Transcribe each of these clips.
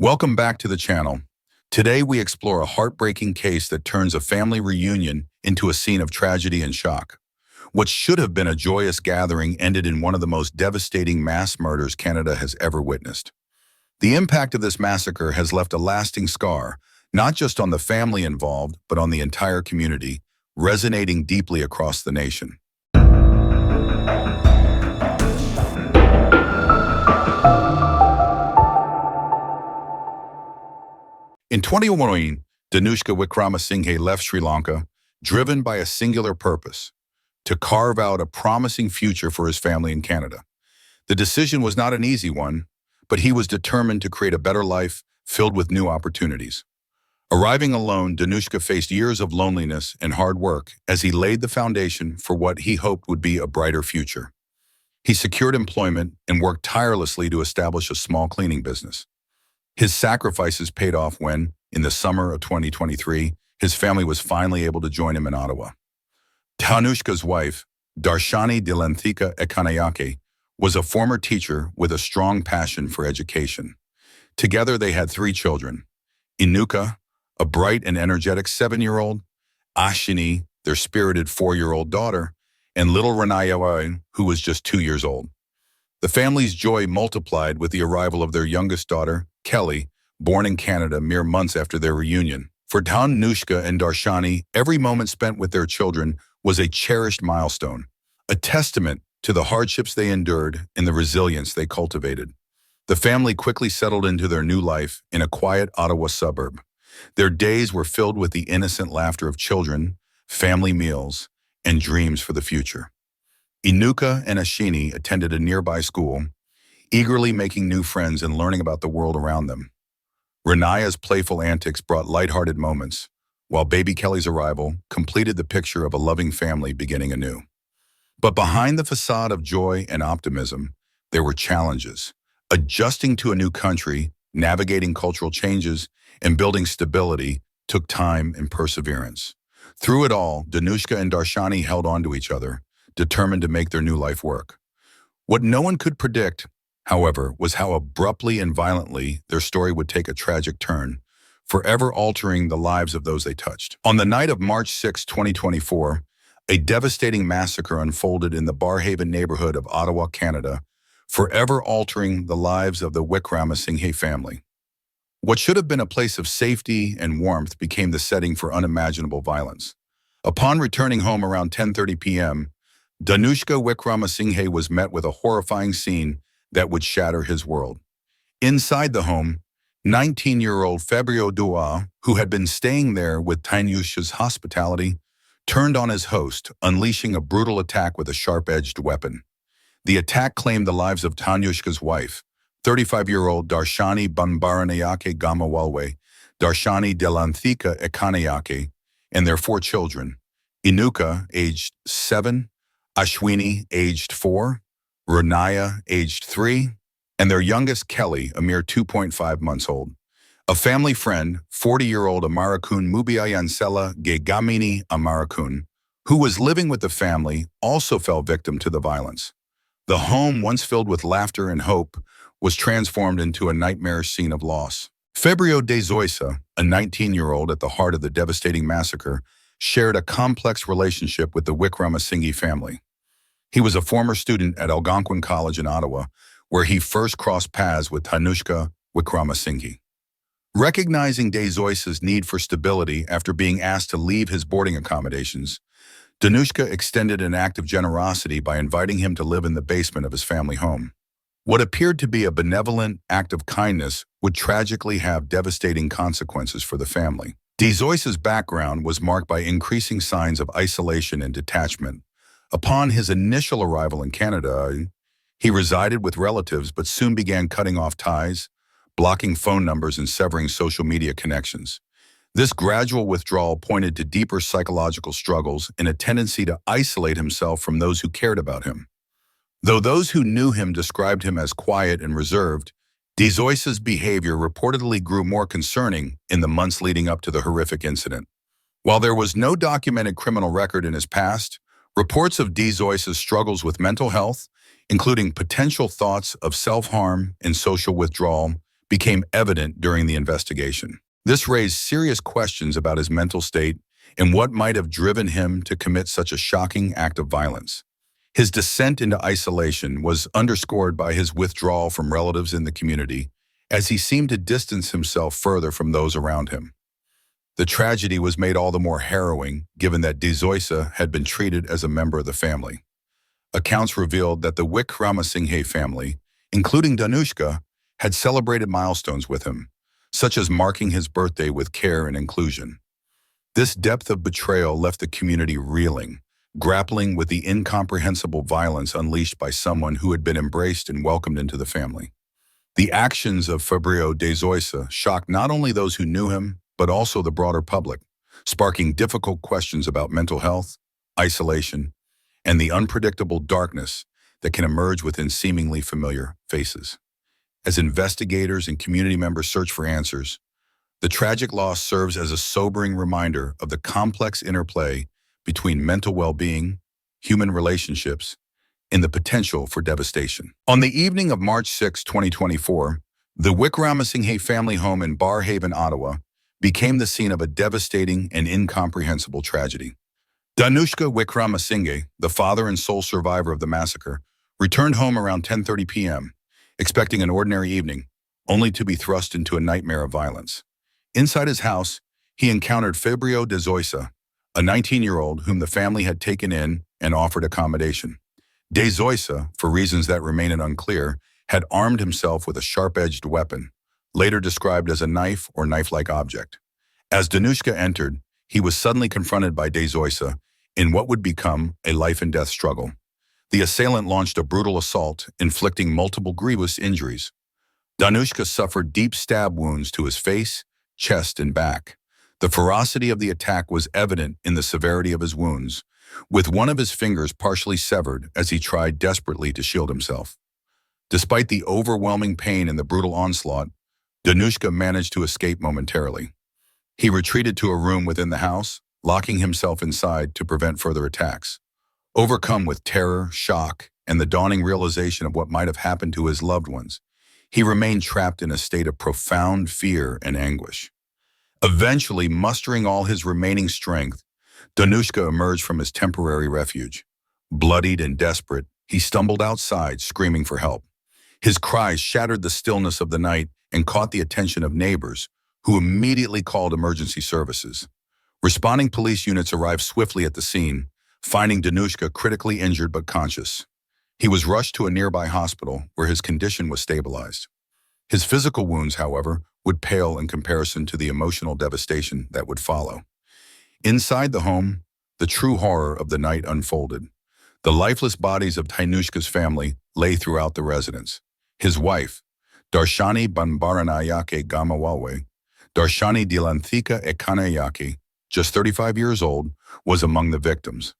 Welcome back to the channel. Today we explore a heartbreaking case that turns a family reunion into a scene of tragedy and shock. What should have been a joyous gathering ended in one of the most devastating mass murders Canada has ever witnessed. The impact of this massacre has left a lasting scar, not just on the family involved, but on the entire community, resonating deeply across the nation. In 2011, Dhanushka Wickramasinghe left Sri Lanka, driven by a singular purpose: to carve out a promising future for his family in Canada. The decision was not an easy one, but he was determined to create a better life filled with new opportunities. Arriving alone, Dhanushka faced years of loneliness and hard work as he laid the foundation for what he hoped would be a brighter future. He secured employment and worked tirelessly to establish a small cleaning business. His sacrifices paid off when, in the summer of 2023, his family was finally able to join him in Ottawa. Dhanushka's wife, Darshani was a former teacher with a strong passion for education. Together they had 3 children: Inuka, a bright and energetic 7-year-old, Ashini, their spirited 4-year-old daughter, and little Renaya, who was just 2 years old. The family's joy multiplied with the arrival of their youngest daughter, Kelly, born in Canada mere months after their reunion. For Dhanushka and Darshani, every moment spent with their children was a cherished milestone, a testament to the hardships they endured and the resilience they cultivated. The family quickly settled into their new life in a quiet Ottawa suburb. Their days were filled with the innocent laughter of children, family meals, and dreams for the future. Inuka and Ashini attended a nearby school, eagerly making new friends and learning about the world around them. Renaya's playful antics brought lighthearted moments, while baby Kelly's arrival completed the picture of a loving family beginning anew. But behind the facade of joy and optimism, there were challenges. Adjusting to a new country, navigating cultural changes, and building stability took time and perseverance. Through it all, Dhanushka and Darshani held on to each other, determined to make their new life work. What no one could predict, however, was how abruptly and violently their story would take a tragic turn, forever altering the lives of those they touched. On the night of March 6, 2024, a devastating massacre unfolded in the Barhaven neighborhood of Ottawa, Canada, forever altering the lives of the Wickramasinghe family. What should have been a place of safety and warmth became the setting for unimaginable violence. Upon returning home around 10:30 p.m., Dhanushka Wickramasinghe was met with a horrifying scene that would shatter his world. Inside the home, 19-year-old Febrio De-Zoysa, who had been staying there with Dhanushka's hospitality, turned on his host, unleashing a brutal attack with a sharp-edged weapon. The attack claimed the lives of Dhanushka's wife, 35-year-old Darshani Bambaranayake Gamawalwe, Darshani Delanthika Ekanayake, and their 4 children: Inuka, aged 7, Ashwini, aged 4, Renaya, aged 3, and their youngest Kelly, a mere 2.5 months old. A family friend, 40-year-old Amarakun Mubiayansela Gegamini Amarakun, who was living with the family, also fell victim to the violence. The home, once filled with laughter and hope, was transformed into a nightmarish scene of loss. Febrio De-Zoysa, a 19-year-old at the heart of the devastating massacre, shared a complex relationship with the Wickramasinghe family. He was a former student at Algonquin College in Ottawa, where he first crossed paths with Dhanushka Wickramasinghe. Recognizing De-Zoysa's need for stability after being asked to leave his boarding accommodations, Dhanushka extended an act of generosity by inviting him to live in the basement of his family home. What appeared to be a benevolent act of kindness would tragically have devastating consequences for the family. De-Zoysa's background was marked by increasing signs of isolation and detachment. Upon his initial arrival in Canada, he resided with relatives but soon began cutting off ties, blocking phone numbers and severing social media connections. This gradual withdrawal pointed to deeper psychological struggles and a tendency to isolate himself from those who cared about him. Though those who knew him described him as quiet and reserved, De-Zoysa's behavior reportedly grew more concerning in the months leading up to the horrific incident. While there was no documented criminal record in his past, reports of De-Zoysa's struggles with mental health, including potential thoughts of self-harm and social withdrawal, became evident during the investigation. This raised serious questions about his mental state and what might have driven him to commit such a shocking act of violence. His descent into isolation was underscored by his withdrawal from relatives in the community, as he seemed to distance himself further from those around him. The tragedy was made all the more harrowing, given that De-Zoysa had been treated as a member of the family. Accounts revealed that the Wickramasinghe family, including Dhanushka, had celebrated milestones with him, such as marking his birthday with care and inclusion. This depth of betrayal left the community reeling, grappling with the incomprehensible violence unleashed by someone who had been embraced and welcomed into the family. The actions of Febrio De-Zoysa shocked not only those who knew him, but also the broader public, sparking difficult questions about mental health, isolation, and the unpredictable darkness that can emerge within seemingly familiar faces. As investigators and community members search for answers, the tragic loss serves as a sobering reminder of the complex interplay between mental well-being, human relationships, and the potential for devastation. On the evening of March 6, 2024, the Wickramasinghe family home in Barrhaven, Ottawa, became the scene of a devastating and incomprehensible tragedy. Dhanushka Wickramasinghe, the father and sole survivor of the massacre, returned home around 10:30 p.m., expecting an ordinary evening, only to be thrust into a nightmare of violence. Inside his house, he encountered Febrio De-Zoysa, a 19-year-old whom the family had taken in and offered accommodation. De-Zoysa, for reasons that remain unclear, had armed himself with a sharp-edged weapon, later described as a knife or knife-like object. As Dhanushka entered, he was suddenly confronted by De-Zoysa in what would become a life-and-death struggle. The assailant launched a brutal assault, inflicting multiple grievous injuries. Dhanushka suffered deep stab wounds to his face, chest, and back. The ferocity of the attack was evident in the severity of his wounds, with one of his fingers partially severed as he tried desperately to shield himself. Despite the overwhelming pain and the brutal onslaught, Dhanushka managed to escape momentarily. He retreated to a room within the house, locking himself inside to prevent further attacks. Overcome with terror, shock, and the dawning realization of what might have happened to his loved ones, he remained trapped in a state of profound fear and anguish. Eventually, mustering all his remaining strength, Dhanushka emerged from his temporary refuge. Bloodied and desperate, he stumbled outside, screaming for help. His cries shattered the stillness of the night and caught the attention of neighbors, who immediately called emergency services. Responding police units arrived swiftly at the scene, finding Dhanushka critically injured but conscious. He was rushed to a nearby hospital where his condition was stabilized. His physical wounds, however, would pale in comparison to the emotional devastation that would follow. Inside the home, the true horror of the night unfolded. The lifeless bodies of Dhanushka's family lay throughout the residence. His wife, Darshani Banbaranayake Gamawalwe, Darshani Dilanthika Ekanayake, just 35 years old, was among the victims.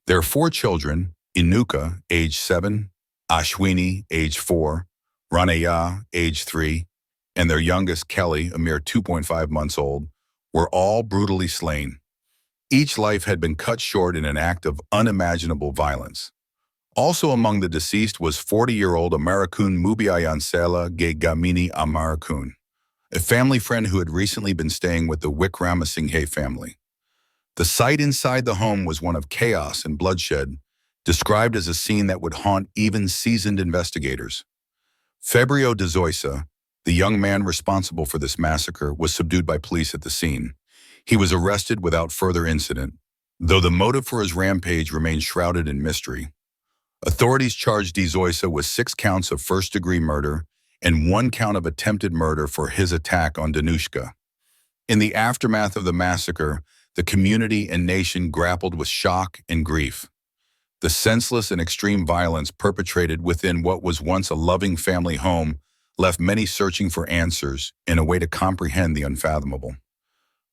Their 4 children, Inuka, age 7, Ashwini, age 4, Ranaya, age 3, and their youngest, Kelly, a mere 2.5 months old, were all brutally slain. Each life had been cut short in an act of unimaginable violence. Also among the deceased was 40-year-old Amarakun Mubiayansela Ge Gamini Amarakun, a family friend who had recently been staying with the Wickramasinghe family. The sight inside the home was one of chaos and bloodshed, described as a scene that would haunt even seasoned investigators. Febrio De-Zoysa, the young man responsible for this massacre, was subdued by police at the scene. He was arrested without further incident, though the motive for his rampage remained shrouded in mystery. Authorities charged De-Zoysa with 6 counts of first-degree murder and 1 count of attempted murder for his attack on Dhanushka. In the aftermath of the massacre, the community and nation grappled with shock and grief. The senseless and extreme violence perpetrated within what was once a loving family home left many searching for answers and a way to comprehend the unfathomable.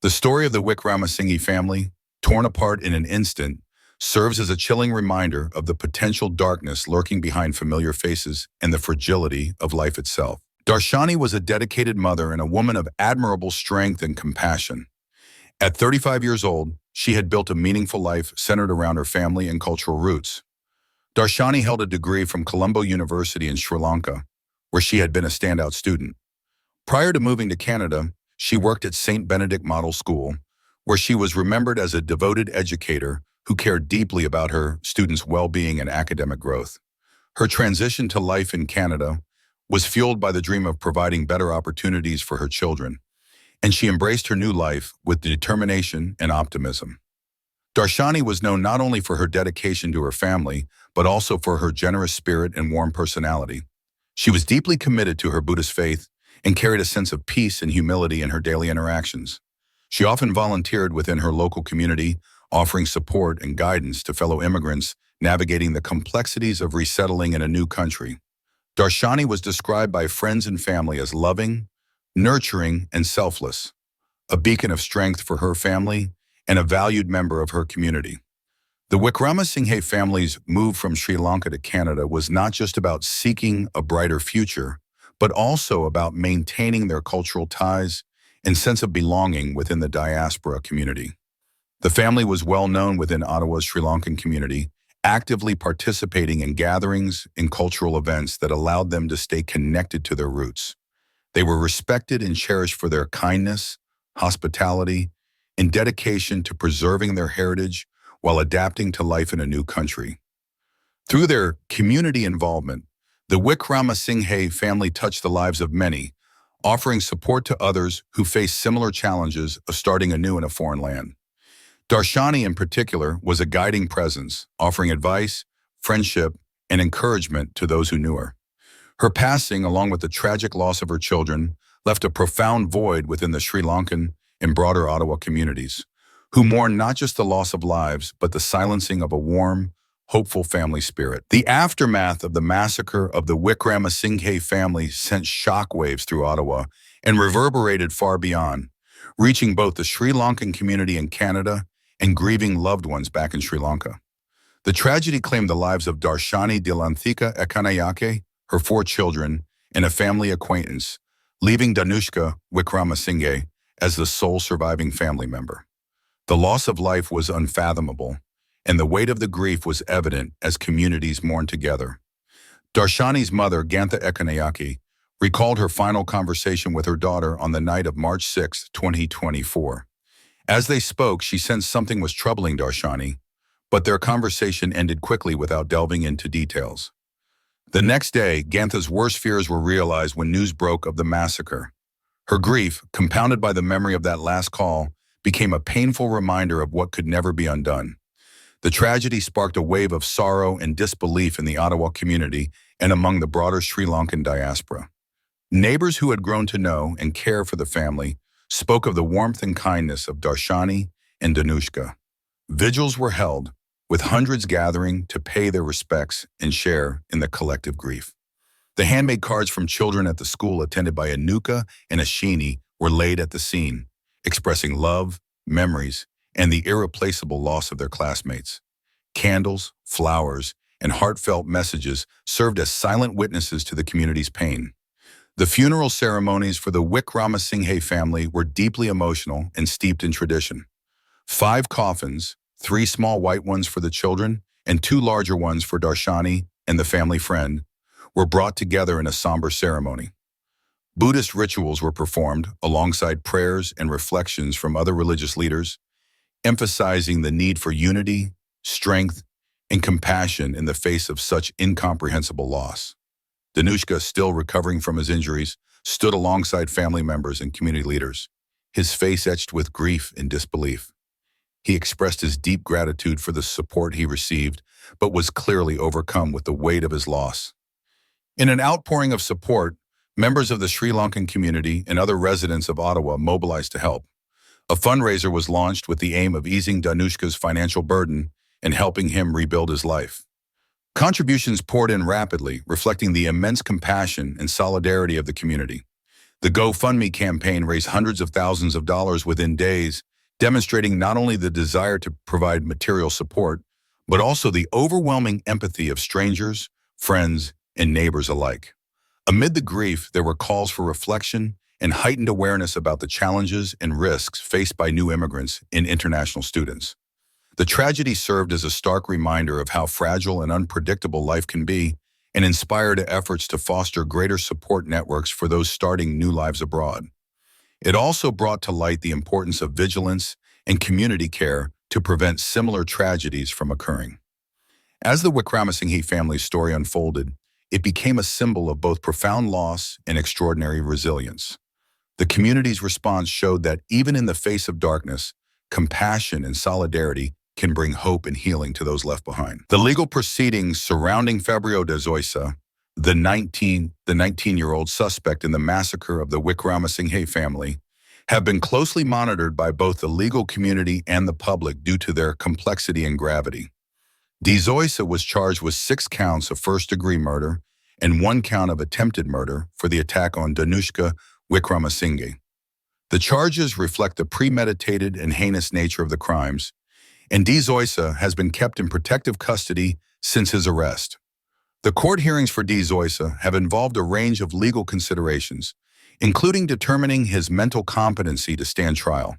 The story of the Wickramasinghe family, torn apart in an instant, serves as a chilling reminder of the potential darkness lurking behind familiar faces and the fragility of life itself. Darshani was a dedicated mother and a woman of admirable strength and compassion. At 35 years old, she had built a meaningful life centered around her family and cultural roots. Darshani held a degree from Colombo University in Sri Lanka, where she had been a standout student. Prior to moving to Canada, she worked at St. Benedict Model School, where she was remembered as a devoted educator who cared deeply about her students' well-being and academic growth. Her transition to life in Canada was fueled by the dream of providing better opportunities for her children, and she embraced her new life with determination and optimism. Darshani was known not only for her dedication to her family, but also for her generous spirit and warm personality. She was deeply committed to her Buddhist faith and carried a sense of peace and humility in her daily interactions. She often volunteered within her local community, offering support and guidance to fellow immigrants navigating the complexities of resettling in a new country. Darshani was described by friends and family as loving, nurturing, and selfless, a beacon of strength for her family and a valued member of her community. The Wickramasinghe family's move from Sri Lanka to Canada was not just about seeking a brighter future, but also about maintaining their cultural ties and sense of belonging within the diaspora community. The family was well known within Ottawa's Sri Lankan community, actively participating in gatherings and cultural events that allowed them to stay connected to their roots. They were respected and cherished for their kindness, hospitality, and dedication to preserving their heritage while adapting to life in a new country. Through their community involvement, the Wickramasinghe family touched the lives of many, offering support to others who face similar challenges of starting anew in a foreign land. Darshani, in particular, was a guiding presence, offering advice, friendship, and encouragement to those who knew her. Her passing, along with the tragic loss of her children, left a profound void within the Sri Lankan and broader Ottawa communities, who mourned not just the loss of lives, but the silencing of a warm, hopeful family spirit. The aftermath of the massacre of the Wickramasinghe family sent shockwaves through Ottawa and reverberated far beyond, reaching both the Sri Lankan community in Canada and grieving loved ones back in Sri Lanka. The tragedy claimed the lives of Darshani Dilanthika Ekanayake, her 4 children, and a family acquaintance, leaving Dhanushka Wickramasinghe as the sole surviving family member. The loss of life was unfathomable, and the weight of the grief was evident as communities mourned together. Darshani's mother, Gantha Ekanayake, recalled her final conversation with her daughter on the night of March 6, 2024. As they spoke, she sensed something was troubling Darshani, but their conversation ended quickly without delving into details. The next day, Gantha's worst fears were realized when news broke of the massacre. Her grief, compounded by the memory of that last call, became a painful reminder of what could never be undone. The tragedy sparked a wave of sorrow and disbelief in the Ottawa community and among the broader Sri Lankan diaspora. Neighbors who had grown to know and care for the family spoke of the warmth and kindness of Darshani and Dhanushka. Vigils were held, with hundreds gathering to pay their respects and share in the collective grief. The handmade cards from children at the school attended by Anuka and Ashini were laid at the scene, expressing love, memories, and the irreplaceable loss of their classmates. Candles, flowers, and heartfelt messages served as silent witnesses to the community's pain. The funeral ceremonies for the Wickramasinghe family were deeply emotional and steeped in tradition. 5 coffins, 3 small white ones for the children and 2 larger ones for Darshani and the family friend, were brought together in a somber ceremony. Buddhist rituals were performed alongside prayers and reflections from other religious leaders, emphasizing the need for unity, strength, and compassion in the face of such incomprehensible loss. Dhanushka, still recovering from his injuries, stood alongside family members and community leaders, his face etched with grief and disbelief. He expressed his deep gratitude for the support he received, but was clearly overcome with the weight of his loss. In an outpouring of support, members of the Sri Lankan community and other residents of Ottawa mobilized to help. A fundraiser was launched with the aim of easing Dhanushka's financial burden and helping him rebuild his life. Contributions poured in rapidly, reflecting the immense compassion and solidarity of the community. The GoFundMe campaign raised hundreds of thousands of dollars within days, demonstrating not only the desire to provide material support, but also the overwhelming empathy of strangers, friends, and neighbors alike. Amid the grief, there were calls for reflection and heightened awareness about the challenges and risks faced by new immigrants and international students. The tragedy served as a stark reminder of how fragile and unpredictable life can be, and inspired efforts to foster greater support networks for those starting new lives abroad. It also brought to light the importance of vigilance and community care to prevent similar tragedies from occurring. As the Wickramasinghe family's story unfolded, it became a symbol of both profound loss and extraordinary resilience. The community's response showed that even in the face of darkness, compassion and solidarity can bring hope and healing to those left behind. The legal proceedings surrounding Febrio De-Zoysa, the 19-year-old suspect in the massacre of the Wickramasinghe family, have been closely monitored by both the legal community and the public due to their complexity and gravity. De-Zoysa was charged with 6 counts of first-degree murder and 1 count of attempted murder for the attack on Dhanushka Wickramasinghe. The charges reflect the premeditated and heinous nature of the crimes, and De-Zoysa has been kept in protective custody since his arrest. The court hearings for De-Zoysa have involved a range of legal considerations, including determining his mental competency to stand trial.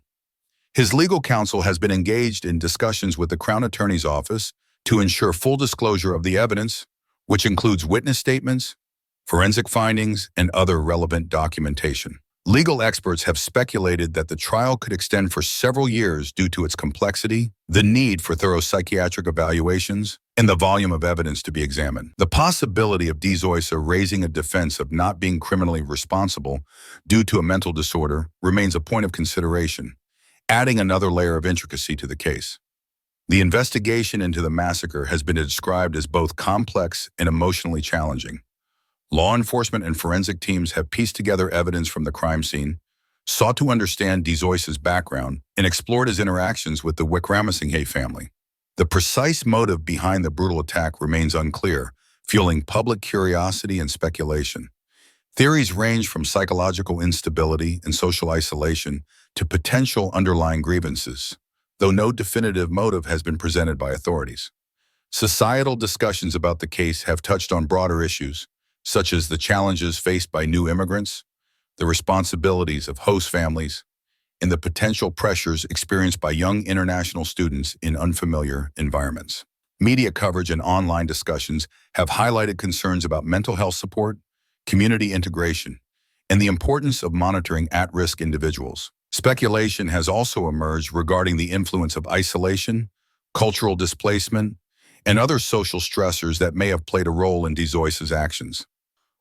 His legal counsel has been engaged in discussions with the Crown Attorney's Office to ensure full disclosure of the evidence, which includes witness statements, forensic findings, and other relevant documentation. Legal experts have speculated that the trial could extend for several years due to its complexity, the need for thorough psychiatric evaluations, and the volume of evidence to be examined. The possibility of De-Zoysa raising a defense of not being criminally responsible due to a mental disorder remains a point of consideration, adding another layer of intricacy to the case. The investigation into the massacre has been described as both complex and emotionally challenging. Law enforcement and forensic teams have pieced together evidence from the crime scene, sought to understand De-Zoysa's background, and explored his interactions with the Wickramasinghe family. The precise motive behind the brutal attack remains unclear, fueling public curiosity and speculation. Theories range from psychological instability and social isolation to potential underlying grievances, though no definitive motive has been presented by authorities. Societal discussions about the case have touched on broader issues, such as the challenges faced by new immigrants, the responsibilities of host families, and the potential pressures experienced by young international students in unfamiliar environments. Media coverage and online discussions have highlighted concerns about mental health support, community integration, and the importance of monitoring at-risk individuals. Speculation has also emerged regarding the influence of isolation, cultural displacement, and other social stressors that may have played a role in De-Zoysa's actions.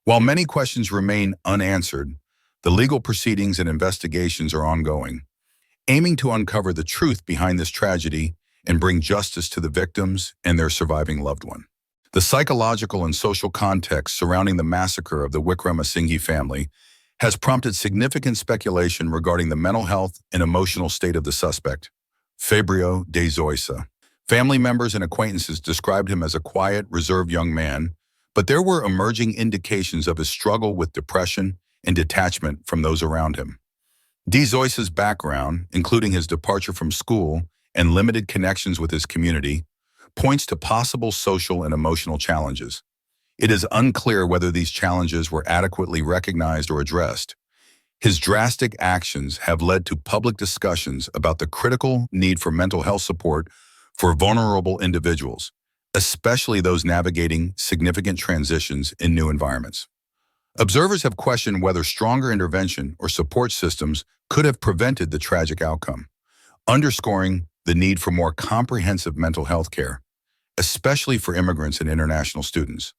While many questions remain unanswered, the legal proceedings and investigations are ongoing, aiming to uncover the truth behind this tragedy and bring justice to the victims and their surviving loved one. The psychological and social context surrounding the massacre of the Wickramasinghe family has prompted significant speculation regarding the mental health and emotional state of the suspect, Febrio De-Zoysa. Family members and acquaintances described him as a quiet, reserved young man, but there were emerging indications of his struggle with depression and detachment from those around him. De-Zoysa's background, including his departure from school and limited connections with his community, points to possible social and emotional challenges. It is unclear whether these challenges were adequately recognized or addressed. His drastic actions have led to public discussions about the critical need for mental health support for vulnerable individuals, especially those navigating significant transitions in new environments. Observers have questioned whether stronger intervention or support systems could have prevented the tragic outcome, underscoring the need for more comprehensive mental health care, especially for immigrants and international students.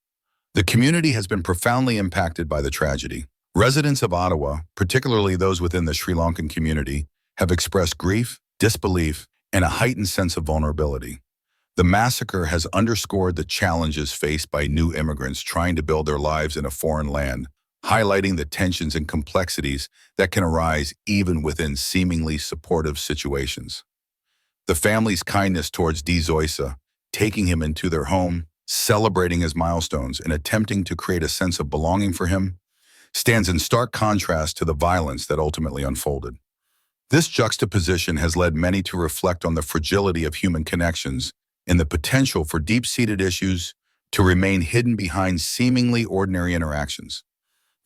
The community has been profoundly impacted by the tragedy. Residents of Ottawa, particularly those within the Sri Lankan community, have expressed grief, disbelief, and a heightened sense of vulnerability. The massacre has underscored the challenges faced by new immigrants trying to build their lives in a foreign land, highlighting the tensions and complexities that can arise even within seemingly supportive situations. The family's kindness towards De-Zoysa, taking him into their home, celebrating his milestones, and attempting to create a sense of belonging for him, stands in stark contrast to the violence that ultimately unfolded. This juxtaposition has led many to reflect on the fragility of human connections and the potential for deep-seated issues to remain hidden behind seemingly ordinary interactions.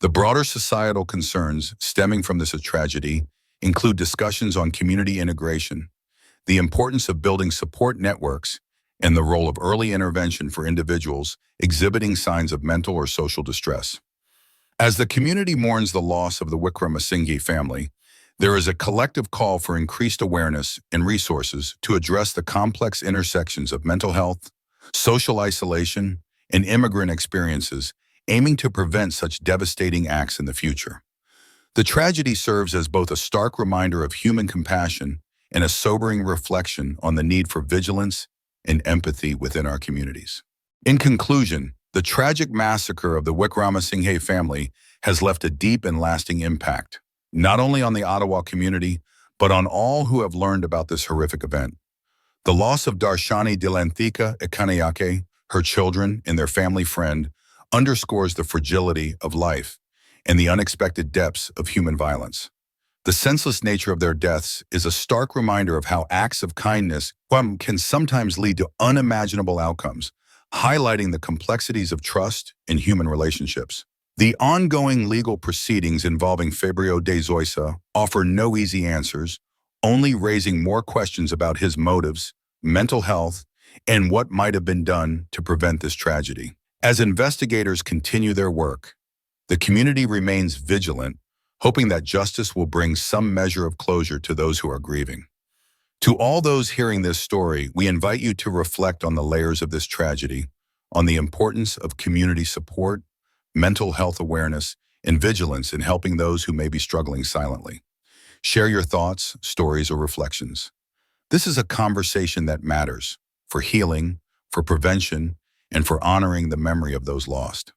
The broader societal concerns stemming from this tragedy include discussions on community integration, the importance of building support networks, and the role of early intervention for individuals exhibiting signs of mental or social distress. As the community mourns the loss of the Wickramasinghe family, there is a collective call for increased awareness and resources to address the complex intersections of mental health, social isolation, and immigrant experiences, aiming to prevent such devastating acts in the future. The tragedy serves as both a stark reminder of human compassion and a sobering reflection on the need for vigilance and empathy within our communities. In conclusion, the tragic massacre of the Wickramasinghe family has left a deep and lasting impact, not only on the Ottawa community, but on all who have learned about this horrific event. The loss of Darshani Wickramasinghe, her children, and their family friend underscores the fragility of life and the unexpected depths of human violence. The senseless nature of their deaths is a stark reminder of how acts of kindness can sometimes lead to unimaginable outcomes, highlighting the complexities of trust in human relationships. The ongoing legal proceedings involving Febrio De-Zoysa offer no easy answers, only raising more questions about his motives, mental health, and what might have been done to prevent this tragedy. As investigators continue their work, the community remains vigilant, hoping that justice will bring some measure of closure to those who are grieving. To all those hearing this story, we invite you to reflect on the layers of this tragedy, on the importance of community support, mental health awareness, and vigilance in helping those who may be struggling silently. Share your thoughts, stories, or reflections. This is a conversation that matters for healing, for prevention, and for honoring the memory of those lost.